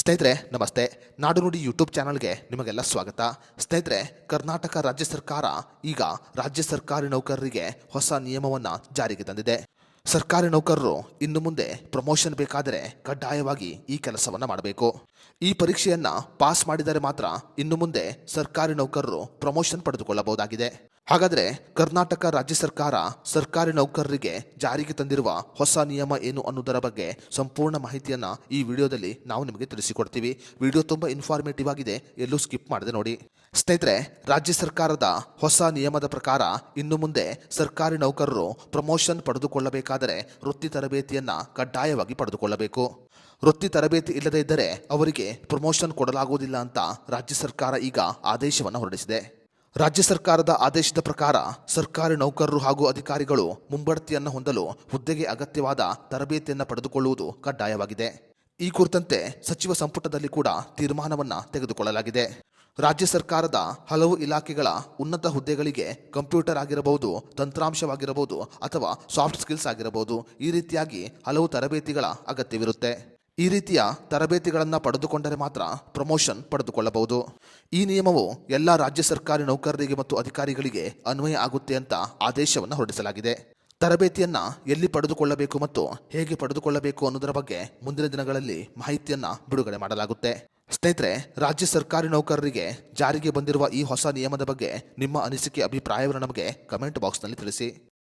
ಸ್ನೇಹಿತರೆ ನಮಸ್ತೆ. ನಾಡುನುಡಿ ಯೂಟ್ಯೂಬ್ ಚಾನಲ್ಗೆ ನಿಮಗೆಲ್ಲ ಸ್ವಾಗತ. ಸ್ನೇಹಿತರೆ, ಕರ್ನಾಟಕ ರಾಜ್ಯ ಸರ್ಕಾರ ಈಗ ರಾಜ್ಯ ಸರ್ಕಾರಿ ನೌಕರರಿಗೆ ಹೊಸ ನಿಯಮವನ್ನು ಜಾರಿಗೆ ತಂದಿದೆ. ಸರ್ಕಾರಿ ನೌಕರರು ಇನ್ನು ಮುಂದೆ ಪ್ರಮೋಷನ್ ಬೇಕಾದರೆ ಕಡ್ಡಾಯವಾಗಿ ಈ ಕೆಲಸವನ್ನು ಮಾಡಬೇಕು. ಈ ಪರೀಕ್ಷೆಯನ್ನ ಪಾಸ್ ಮಾಡಿದರೆ ಮಾತ್ರ ಇನ್ನು ಮುಂದೆ ಸರ್ಕಾರಿ ನೌಕರರು ಪ್ರಮೋಷನ್ ಪಡೆದುಕೊಳ್ಳಬಹುದಾಗಿದೆ. ಹಾಗಾದರೆ ಕರ್ನಾಟಕ ರಾಜ್ಯ ಸರ್ಕಾರ ಸರ್ಕಾರಿ ನೌಕರರಿಗೆ ಜಾರಿಗೆ ತಂದಿರುವ ಹೊಸ ನಿಯಮ ಏನು ಅನ್ನೋದರ ಬಗ್ಗೆ ಸಂಪೂರ್ಣ ಮಾಹಿತಿಯನ್ನ ಈ ವಿಡಿಯೋದಲ್ಲಿ ನಾವು ನಿಮಗೆ ತಿಳಿಸಿಕೊಡ್ತೀವಿ. ವಿಡಿಯೋ ತುಂಬಾ ಇನ್ಫಾರ್ಮೇಟಿವ್ ಆಗಿದೆ, ಎಲ್ಲೂ ಸ್ಕಿಪ್ ಮಾಡದೆ ನೋಡಿ. ಸ್ನೇಹಿತರೆ, ರಾಜ್ಯ ಸರ್ಕಾರದ ಹೊಸ ನಿಯಮದ ಪ್ರಕಾರ ಇನ್ನು ಮುಂದೆ ಸರ್ಕಾರಿ ನೌಕರರು ಪ್ರಮೋಷನ್ ಪಡೆದುಕೊಳ್ಳಬೇಕಾದರೆ ವೃತ್ತಿ ತರಬೇತಿಯನ್ನ ಕಡ್ಡಾಯವಾಗಿ ಪಡೆದುಕೊಳ್ಳಬೇಕು. ವೃತ್ತಿ ತರಬೇತಿ ಇಲ್ಲದೇ ಇದ್ದರೆ ಅವರಿಗೆ ಪ್ರಮೋಷನ್ ಕೊಡಲಾಗುವುದಿಲ್ಲ ಅಂತ ರಾಜ್ಯ ಸರ್ಕಾರ ಈಗ ಆದೇಶವನ್ನು ಹೊರಡಿಸಿದೆ. ರಾಜ್ಯ ಸರ್ಕಾರದ ಆದೇಶದ ಪ್ರಕಾರ ಸರ್ಕಾರಿ ನೌಕರರು ಹಾಗೂ ಅಧಿಕಾರಿಗಳು ಮುಂಬಡ್ತಿಯನ್ನು ಹೊಂದಲು ಹುದ್ದೆಗೆ ಅಗತ್ಯವಾದ ತರಬೇತಿಯನ್ನು ಪಡೆದುಕೊಳ್ಳುವುದು ಕಡ್ಡಾಯವಾಗಿದೆ. ಈ ಕುರಿತಂತೆ ಸಚಿವ ಸಂಪುಟದಲ್ಲಿ ಕೂಡ ತೀರ್ಮಾನವನ್ನು ತೆಗೆದುಕೊಳ್ಳಲಾಗಿದೆ. ರಾಜ್ಯ ಸರ್ಕಾರದ ಹಲವು ಇಲಾಖೆಗಳ ಉನ್ನತ ಹುದ್ದೆಗಳಿಗೆ ಕಂಪ್ಯೂಟರ್ ಆಗಿರಬಹುದು, ತಂತ್ರಾಂಶವಾಗಿರಬಹುದು ಅಥವಾ ಸಾಫ್ಟ್ ಸ್ಕಿಲ್ಸ್ ಆಗಿರಬಹುದು, ಈ ರೀತಿಯಾಗಿ ಹಲವು ತರಬೇತಿಗಳ ಅಗತ್ಯವಿರುತ್ತೆ. ಈ ರೀತಿಯ ತರಬೇತಿಗಳನ್ನು ಪಡೆದುಕೊಂಡರೆ ಮಾತ್ರ ಪ್ರಮೋಷನ್ ಪಡೆದುಕೊಳ್ಳಬಹುದು. ಈ ನಿಯಮವು ಎಲ್ಲ ರಾಜ್ಯ ಸರ್ಕಾರಿ ನೌಕರರಿಗೆ ಮತ್ತು ಅಧಿಕಾರಿಗಳಿಗೆ ಅನ್ವಯ ಆಗುತ್ತೆ ಅಂತ ಆದೇಶವನ್ನು ಹೊರಡಿಸಲಾಗಿದೆ. ತರಬೇತಿಯನ್ನ ಎಲ್ಲಿ ಪಡೆದುಕೊಳ್ಳಬೇಕು ಮತ್ತು ಹೇಗೆ ಪಡೆದುಕೊಳ್ಳಬೇಕು ಅನ್ನೋದರ ಬಗ್ಗೆ ಮುಂದಿನ ದಿನಗಳಲ್ಲಿ ಮಾಹಿತಿಯನ್ನ ಬಿಡುಗಡೆ ಮಾಡಲಾಗುತ್ತೆ. ಸ್ನೇಹಿತರೆ, ರಾಜ್ಯ ಸರ್ಕಾರಿ ನೌಕರರಿಗೆ ಜಾರಿಗೆ ಬಂದಿರುವ ಈ ಹೊಸ ನಿಯಮದ ಬಗ್ಗೆ ನಿಮ್ಮ ಅನಿಸಿಕೆ ಅಭಿಪ್ರಾಯವನ್ನು ನಮಗೆ ಕಮೆಂಟ್ ಬಾಕ್ಸ್ನಲ್ಲಿ ತಿಳಿಸಿ.